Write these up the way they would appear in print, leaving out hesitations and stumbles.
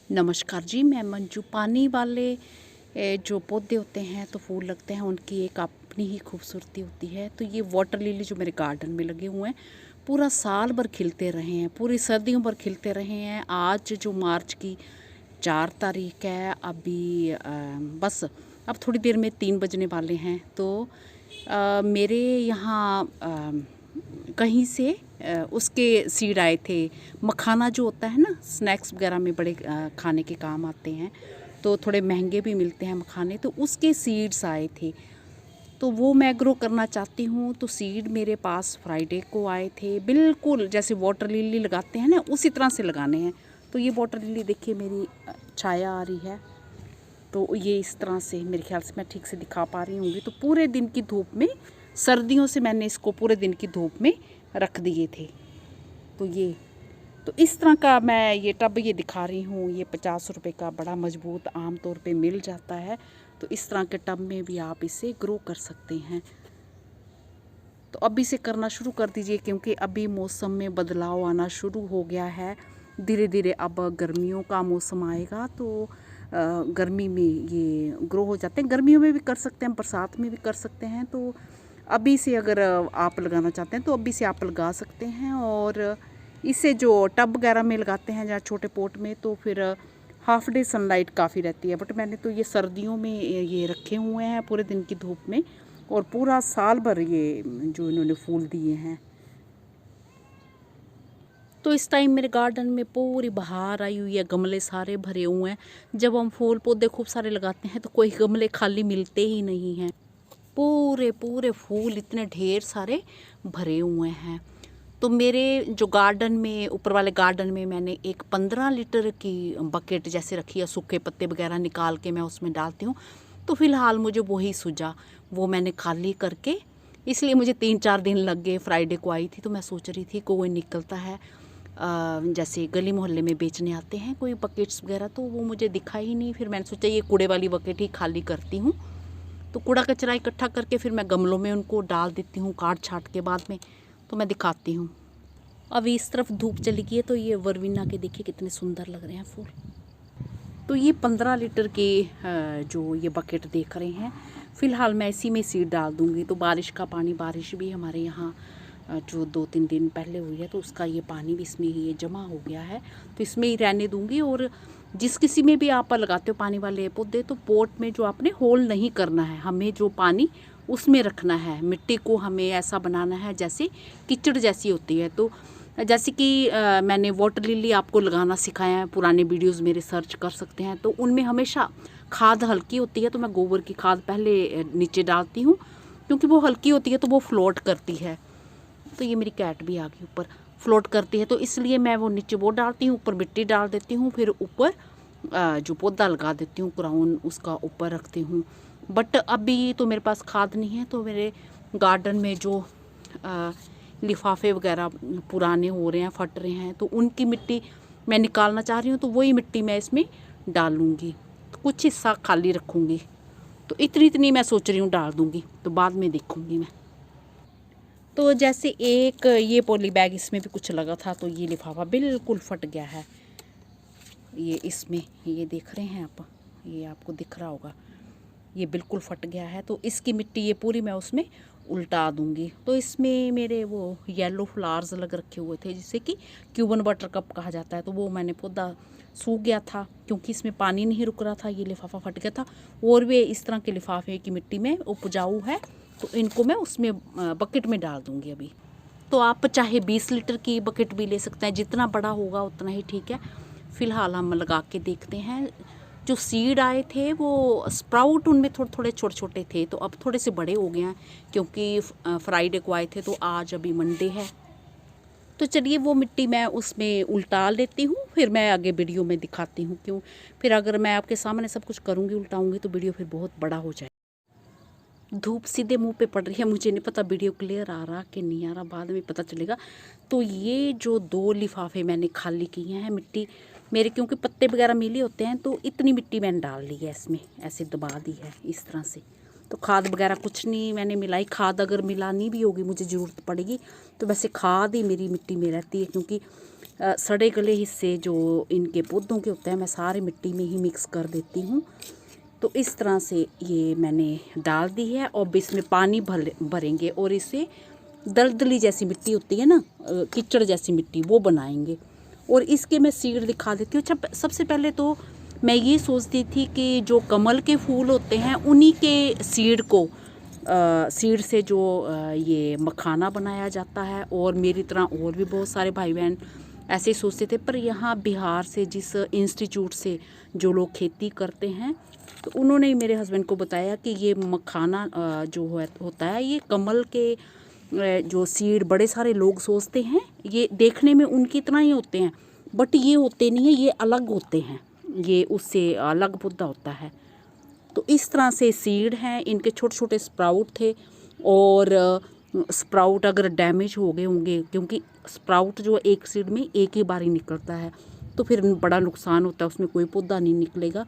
नमस्कार जी, मैं मंजू। पानी वाले जो पौधे होते हैं तो फूल लगते हैं, उनकी एक अपनी ही खूबसूरती होती है। तो ये वाटर लिली जो मेरे गार्डन में लगे हुए हैं, पूरा साल भर खिलते रहे हैं, पूरी सर्दियों भर खिलते रहे हैं। आज जो मार्च की 4 तारीख है, अभी बस अब थोड़ी देर में 3 बजने वाले हैं। तो मेरे यहाँ कहीं से उसके सीड आए थे। मखाना जो होता है ना, स्नैक्स वगैरह में बड़े खाने के काम आते हैं, तो थोड़े महंगे भी मिलते हैं मखाने, तो उसके सीड्स आए थे। तो वो मैं ग्रो करना चाहती हूँ। तो सीड मेरे पास फ्राइडे को आए थे, बिल्कुल जैसे वाटर लिली लगाते हैं ना, उसी तरह से लगाने हैं। तो ये वाटर लिली देखिए, मेरी छाया आ रही है, तो ये इस तरह से, मेरे ख्याल से मैं ठीक से दिखा पा रही होंगी। तो पूरे दिन की धूप में, सर्दियों से मैंने इसको पूरे दिन की धूप में रख दिए थे। तो इस तरह का मैं ये टब ये दिखा रही हूँ। ये 50 रुपए का बड़ा मजबूत आम तौर पे मिल जाता है। तो इस तरह के टब में भी आप इसे ग्रो कर सकते हैं। तो अभी से करना शुरू कर दीजिए, क्योंकि अभी मौसम में बदलाव आना शुरू हो गया है। धीरे धीरे अब गर्मियों का मौसम आएगा, तो गर्मी में ये ग्रो हो जाते हैं। गर्मियों में भी कर सकते हैं, बरसात में भी कर सकते हैं। तो अभी से अगर आप लगाना चाहते हैं तो अभी से आप लगा सकते हैं। और इसे जो टब वगैरह में लगाते हैं या छोटे पोट में, तो फिर हाफ डे सनलाइट काफ़ी रहती है। बट मैंने तो ये सर्दियों में ये रखे हुए हैं पूरे दिन की धूप में, और पूरा साल भर ये जो इन्होंने फूल दिए हैं। तो इस टाइम मेरे गार्डन में पूरी बहार आई हुई है, गमले सारे भरे हुए हैं। जब हम फूल पौधे खूब सारे लगाते हैं तो कोई गमले खाली मिलते ही नहीं हैं। पूरे पूरे फूल इतने ढेर सारे भरे हुए हैं। तो मेरे जो गार्डन में, ऊपर वाले गार्डन में, मैंने एक 15 लीटर की बकेट जैसे रखी है। सूखे पत्ते वगैरह निकाल के मैं उसमें डालती हूँ। तो फ़िलहाल मुझे वही सूझा, वो मैंने खाली करके, इसलिए मुझे 3-4 दिन लग गए। फ्राइडे को आई थी तो मैं सोच रही थी कोई निकलता है, जैसे गली मोहल्ले में बेचने आते हैं कोई बकेट्स वगैरह, तो वो मुझे दिखा ही नहीं। फिर मैंने सोचा ये कूड़े वाली बकेट ही खाली करती हूँ। तो कूड़ा कचरा इकट्ठा करके फिर मैं गमलों में उनको डाल देती हूँ, काट छाट के बाद में। तो मैं दिखाती हूँ। अभी इस तरफ धूप चली गई है, तो ये वर्बिना के देखिए कितने सुंदर लग रहे हैं फूल। तो ये 15 लीटर के जो ये बकेट देख रहे हैं, फ़िलहाल मैं इसी में सीड डाल दूँगी। तो बारिश का पानी, बारिश भी हमारे यहाँ जो 2-3 दिन पहले हुई है, तो उसका ये पानी भी इसमें ही ये जमा हो गया है, तो इसमें ही रहने दूँगी। और जिस किसी में भी आप लगाते हो पानी वाले पौधे, तो पोट में जो आपने होल नहीं करना है, हमें जो पानी उसमें रखना है। मिट्टी को हमें ऐसा बनाना है जैसे कीचड़ जैसी होती है। तो जैसे कि मैंने वाटर लिली आपको लगाना सिखाया है, पुराने वीडियोस मेरे सर्च कर सकते हैं। तो उनमें हमेशा खाद हल्की होती है, तो मैं गोबर की खाद पहले नीचे डालती हूँ, क्योंकि वो हल्की होती है तो वो फ्लोट करती है। तो ये मेरी कैट भी आ गई ऊपर, फ्लोट करती है, तो इसलिए मैं वो नीचे वो डालती हूँ, ऊपर मिट्टी डाल देती हूँ, फिर ऊपर जो पौधा लगा देती हूँ, क्राउन उसका ऊपर रखती हूँ। बट अभी तो मेरे पास खाद नहीं है, तो मेरे गार्डन में जो लिफाफे वगैरह पुराने हो रहे हैं, फट रहे हैं, तो उनकी मिट्टी मैं निकालना चाह रही हूँ। तो वही मिट्टी मैं इसमें डालूँगी, तो कुछ हिस्सा खाली रखूँगी। तो इतनी इतनी मैं सोच रही हूँ डाल दूँगी, तो बाद में देखूँगी मैं। तो जैसे एक ये पॉली बैग, इसमें भी कुछ लगा था, तो ये लिफाफा बिल्कुल फट गया है। ये इसमें, ये देख रहे हैं आप, ये आपको दिख रहा होगा, ये बिल्कुल फट गया है। तो इसकी मिट्टी ये पूरी मैं उसमें उल्टा दूंगी। तो इसमें मेरे वो येलो फ्लावर्स लग रखे हुए थे, जिसे कि क्यूबन बटर कप कहा जाता है। तो वो मैंने पौधा सूख गया था, क्योंकि इसमें पानी नहीं रुक रहा था, ये लिफाफा फट गया था। और वे इस तरह के लिफाफे की मिट्टी में उपजाऊ है, तो इनको मैं उसमें बकेट में डाल दूँगी अभी। तो आप चाहे 20 लीटर की बकेट भी ले सकते हैं, जितना बड़ा होगा उतना ही ठीक है। फ़िलहाल हम लगा के देखते हैं। जो सीड आए थे वो स्प्राउट उनमें थोड़े थोड़े छोटे छोटे थे, तो अब थोड़े से बड़े हो गए हैं, क्योंकि फ्राइडे को आए थे, तो आज अभी मंडे है। तो चलिए वो मिट्टी मैं उसमें उल्टा लेती हूँ, फिर मैं आगे वीडियो में दिखाती हूँ। क्यों, फिर अगर मैं आपके सामने सब कुछ करूँगी, उल्टाऊँगी, तो वीडियो फिर बहुत बड़ा हो जाए। धूप सीधे मुंह पे पड़ रही है, मुझे नहीं पता वीडियो क्लियर आ रहा कि नहीं आ रहा, बाद में पता चलेगा। तो ये जो 2 लिफाफे मैंने खाली किए हैं मिट्टी मेरे, क्योंकि पत्ते वगैरह मिले होते हैं, तो इतनी मिट्टी मैंने डाल ली है इसमें, ऐसे दबा दी है इस तरह से। तो खाद वगैरह कुछ नहीं मैंने मिलाई। खाद अगर मिलानी भी होगी, मुझे ज़रूरत पड़ेगी, तो वैसे खाद ही मेरी मिट्टी में रहती है, क्योंकि सड़े गले हिस्से जो इनके पौधों के होते हैं मैं सारे मिट्टी में ही मिक्स कर देती हूँ। तो इस तरह से ये मैंने डाल दी है और इसमें पानी भरेंगे और इसे दलदली जैसी मिट्टी होती है ना, कीचड़ जैसी मिट्टी, वो बनाएंगे। और इसके मैं सीड दिखा देती हूँ। अच्छा, सबसे पहले तो मैं ये सोचती थी कि जो कमल के फूल होते हैं उन्हीं के सीड को सीड से जो ये मखाना बनाया जाता है, और मेरी तरह और भी बहुत सारे भाई बहन ऐसे ही सोचते थे। पर यहाँ बिहार से जिस इंस्टीट्यूट से जो लोग खेती करते हैं, तो उन्होंने ही मेरे हस्बैंड को बताया कि ये मखाना जो होता है ये कमल के जो सीड बड़े सारे लोग सोचते हैं ये देखने में उनकी तरह ही होते हैं, बट ये होते नहीं है, ये अलग होते हैं, ये उससे अलग पौधा होता है। तो इस तरह से सीड हैं, इनके छोटे छोटे स्प्राउट थे। और स्प्राउट अगर डैमेज हो गए होंगे, क्योंकि स्प्राउट जो एक सीड में एक ही बार ही निकलता है, तो फिर बड़ा नुकसान होता है, उसमें कोई पौधा नहीं निकलेगा।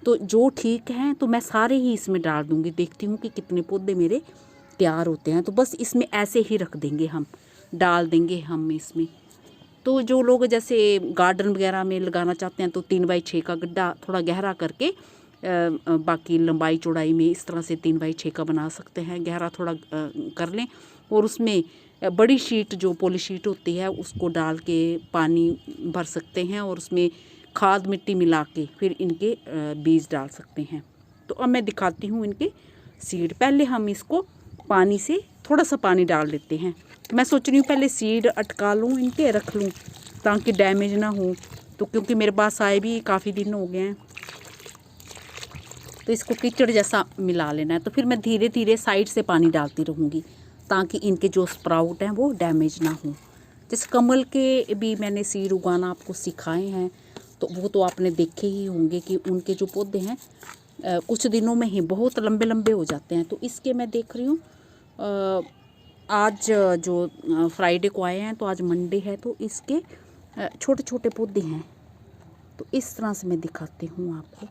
तो जो ठीक हैं तो मैं सारे ही इसमें डाल दूँगी। देखती हूँ कि कितने पौधे मेरे तैयार होते हैं। तो बस इसमें ऐसे ही रख देंगे, हम डाल देंगे हम इसमें। तो जो लोग जैसे गार्डन वगैरह में लगाना चाहते हैं तो 3x6 का गड्ढा थोड़ा गहरा करके बाकी लंबाई चौड़ाई में इस तरह से 3x6 का बना सकते हैं, गहरा थोड़ा कर लें। और उसमें बड़ी शीट जो पॉली शीट होती है उसको डाल के पानी भर सकते हैं और उसमें खाद मिट्टी मिला के फिर इनके बीज डाल सकते हैं। तो अब मैं दिखाती हूँ इनके सीड। पहले हम इसको पानी से थोड़ा सा पानी डाल देते हैं। तो मैं सोच रही हूँ पहले सीड अटका लूँ, इनके रख लूँ ताकि डैमेज ना हो। तो क्योंकि मेरे पास आए भी काफ़ी दिन हो गए हैं, तो इसको कीचड़ जैसा मिला लेना है। तो फिर मैं धीरे धीरे साइड से पानी डालती रहूँगी ताकि इनके जो स्प्राउट हैं वो डैमेज ना हो। जैसे कमल के भी मैंने सीड उगाना आपको सिखाए हैं, तो वो तो आपने देखे ही होंगे कि उनके जो पौधे हैं कुछ दिनों में ही बहुत लंबे लंबे हो जाते हैं। तो इसके मैं देख रही हूँ आज जो फ्राइडे को आए हैं, तो आज मंडे है, तो इसके छोटे छोटे पौधे हैं। तो इस तरह से मैं दिखाती हूँ आपको।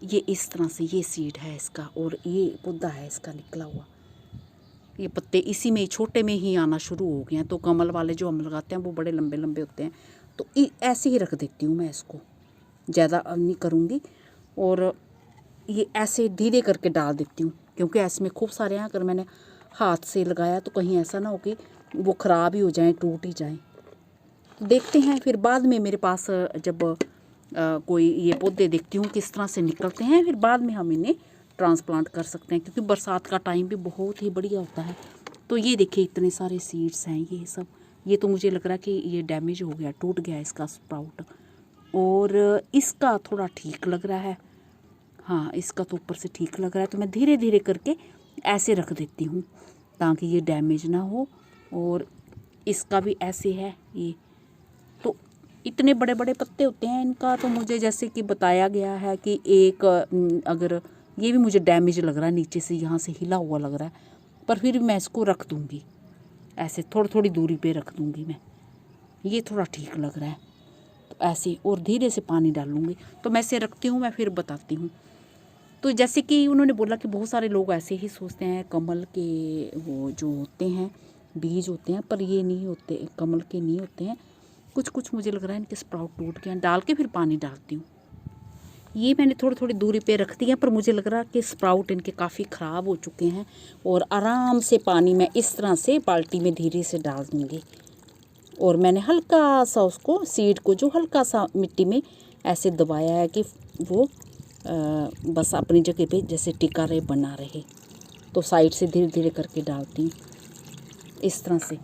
ये इस तरह से ये सीड है इसका, और ये पौधा है इसका निकला हुआ। ये पत्ते इसी में छोटे में ही आना शुरू हो गए हैं। तो कमल वाले जो हम लगाते हैं वो बड़े लंबे लंबे होते हैं। तो ऐसे ही रख देती हूँ मैं इसको, ज़्यादा नहीं करूँगी। और ये ऐसे धीरे करके डाल देती हूँ, क्योंकि ऐसे में खूब सारे हैं। अगर मैंने हाथ से लगाया तो कहीं ऐसा ना हो कि वो ख़राब ही हो जाएं, टूट ही जाएं। तो देखते हैं फिर बाद में मेरे पास जब कोई ये पौधे देखती हूँ किस तरह से निकलते हैं, फिर बाद में हम इन्हें ट्रांसप्लांट कर सकते हैं, क्योंकि बरसात का टाइम भी बहुत ही बढ़िया होता है। तो ये देखिए इतने सारे सीड्स हैं ये सब। ये तो मुझे लग रहा है कि ये डैमेज हो गया, टूट गया इसका स्प्राउट। और इसका थोड़ा ठीक लग रहा है, हाँ इसका तो ऊपर से ठीक लग रहा है। तो मैं धीरे धीरे करके ऐसे रख देती हूँ ताकि ये डैमेज ना हो। और इसका भी ऐसे है ये। तो इतने बड़े बड़े पत्ते होते हैं इनका। तो मुझे जैसे कि बताया गया है कि एक अगर ये भी मुझे डैमेज लग रहा है, नीचे से यहाँ से हिला हुआ लग रहा है, पर फिर मैं इसको रख दूँगी ऐसे, थोड़ी थोड़ी दूरी पे रख दूँगी मैं। ये थोड़ा ठीक लग रहा है, तो ऐसे और धीरे से पानी डालूँगी। तो मैं इसे रखती हूँ, मैं फिर बताती हूँ। तो जैसे कि उन्होंने बोला कि बहुत सारे लोग ऐसे ही सोचते हैं कमल के वो जो होते हैं बीज होते हैं, पर ये नहीं होते, कमल के नहीं होते हैं। कुछ कुछ मुझे लग रहा है इनके स्प्राउट टूट गए हैं। डाल के फिर पानी डालती हूँ। ये मैंने थोड़ी थोड़ी दूरी पे रख दिया, पर मुझे लग रहा है कि स्प्राउट इनके काफ़ी ख़राब हो चुके हैं। और आराम से पानी मैं इस तरह से बाल्टी में धीरे से डाल दूँगी। और मैंने हल्का सा उसको सीड को जो हल्का सा मिट्टी में ऐसे दबाया है कि वो बस अपनी जगह पे जैसे टिका रहे, बना रहे। तो साइड से धीरे धीरे करके डालती हूँ इस तरह से।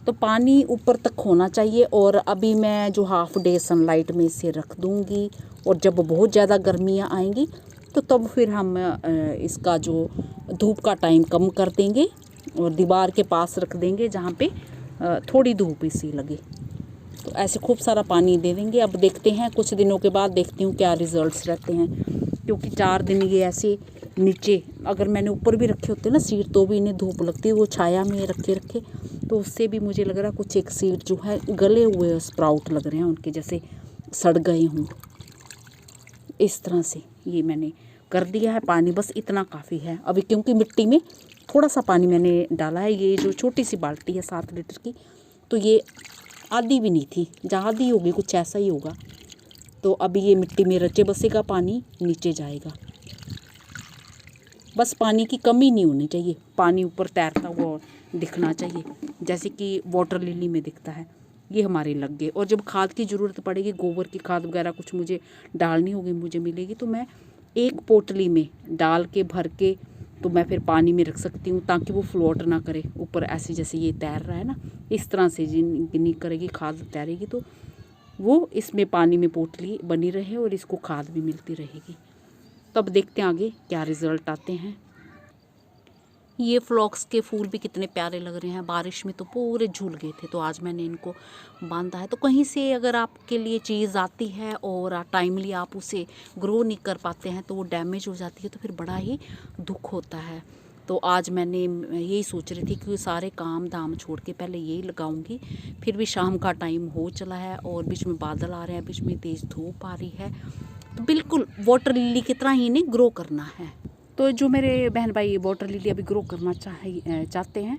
तो पानी ऊपर तक होना चाहिए। और अभी मैं जो हाफ डे सनलाइट में इसे रख दूँगी, और जब बहुत ज़्यादा गर्मियाँ आएंगी तो तब फिर हम इसका जो धूप का टाइम कम कर देंगे और दीवार के पास रख देंगे जहाँ पे थोड़ी धूप इसी लगे। तो ऐसे खूब सारा पानी दे देंगे। अब देखते हैं कुछ दिनों के बाद, देखती हूँ क्या रिज़ल्ट्स रहते हैं। क्योंकि 4 दिन ये ऐसे नीचे, अगर मैंने ऊपर भी रखे होते ना सीड तो भी इन्हें धूप लगती है, वो छाया में रखे तो उससे भी मुझे लग रहा है कुछ एक सीड जो है गले हुए स्प्राउट लग रहे हैं उनके, जैसे सड़ गए हों। इस तरह से ये मैंने कर दिया है। पानी बस इतना काफ़ी है अभी, क्योंकि मिट्टी में थोड़ा सा पानी मैंने डाला है। ये जो छोटी सी बाल्टी है 7 लीटर की, तो ये आधी भी नहीं थी, जहाँ आधी होगी कुछ ऐसा ही होगा। तो अभी ये मिट्टी में रचे बसेगा, पानी नीचे जाएगा। बस पानी की कमी नहीं होनी चाहिए, पानी ऊपर तैरता हुआ दिखना चाहिए, जैसे कि वाटर लिली में दिखता है। ये हमारे लग गए। और जब खाद की ज़रूरत पड़ेगी, गोबर की खाद वगैरह कुछ मुझे डालनी होगी, मुझे मिलेगी, तो मैं एक पोटली में डाल के भर के तो मैं फिर पानी में रख सकती हूँ, ताकि वो फ्लोट ना करे ऊपर ऐसे जैसे ये तैर रहा है ना, इस तरह से नहीं करेगी, खाद तैरेगी तो वो इसमें पानी में पोटली बनी रहे और इसको खाद भी मिलती रहेगी। तब देखते हैं आगे क्या रिज़ल्ट आते हैं। ये फ्लॉक्स के फूल भी कितने प्यारे लग रहे हैं, बारिश में तो पूरे झूल गए थे, तो आज मैंने इनको बांधा है। तो कहीं से अगर आपके लिए चीज़ आती है और टाइमली आप उसे ग्रो नहीं कर पाते हैं तो वो डैमेज हो जाती है, तो फिर बड़ा ही दुख होता है। तो आज मैंने यही सोच रही थी कि सारे काम धाम छोड़ के पहले यही लगाऊंगी। फिर भी शाम का टाइम हो चला है और बीच में बादल आ रहे हैं, बीच में तेज़ धूप आ रही है, तो बिल्कुल वाटर लिली की तरह ही इन्हें ग्रो करना है। तो जो मेरे बहन भाई वाटर लिली अभी ग्रो करना चाहते हैं,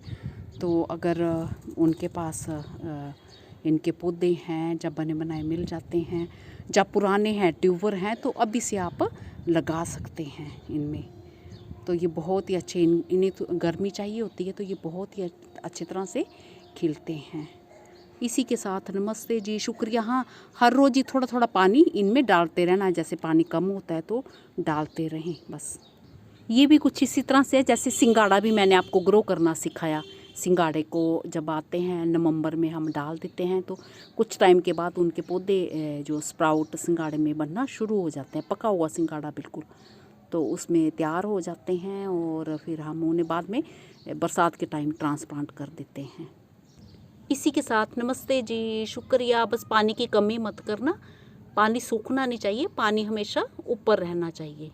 तो अगर उनके पास इनके पौधे हैं, जब बने बनाए मिल जाते हैं, जब पुराने हैं ट्यूबर हैं, तो अभी से आप लगा सकते हैं इनमें। तो ये बहुत ही अच्छे, इन्हें तो गर्मी चाहिए होती है, तो ये बहुत ही अच्छी तरह से खिलते हैं। इसी के साथ नमस्ते जी, शुक्रिया। हाँ, हर रोज़ ही थोड़ा थोड़ा पानी इनमें डालते रहना, जैसे पानी कम होता है तो डालते रहें बस। ये भी कुछ इसी तरह से है, जैसे सिंगाड़ा भी मैंने आपको ग्रो करना सिखाया। सिंगाड़े को जब आते हैं नवंबर में हम डाल देते हैं, तो कुछ टाइम के बाद उनके पौधे जो स्प्राउट सिंगाड़े में बनना शुरू हो जाते हैं, पका हुआ सिंगाड़ा बिल्कुल, तो उसमें तैयार हो जाते हैं और फिर हम उन्हें बाद में बरसात के टाइम ट्रांसप्लांट कर देते हैं। इसी के साथ नमस्ते जी, शुक्रिया। बस पानी की कमी मत करना, पानी सूखना नहीं चाहिए, पानी हमेशा ऊपर रहना चाहिए।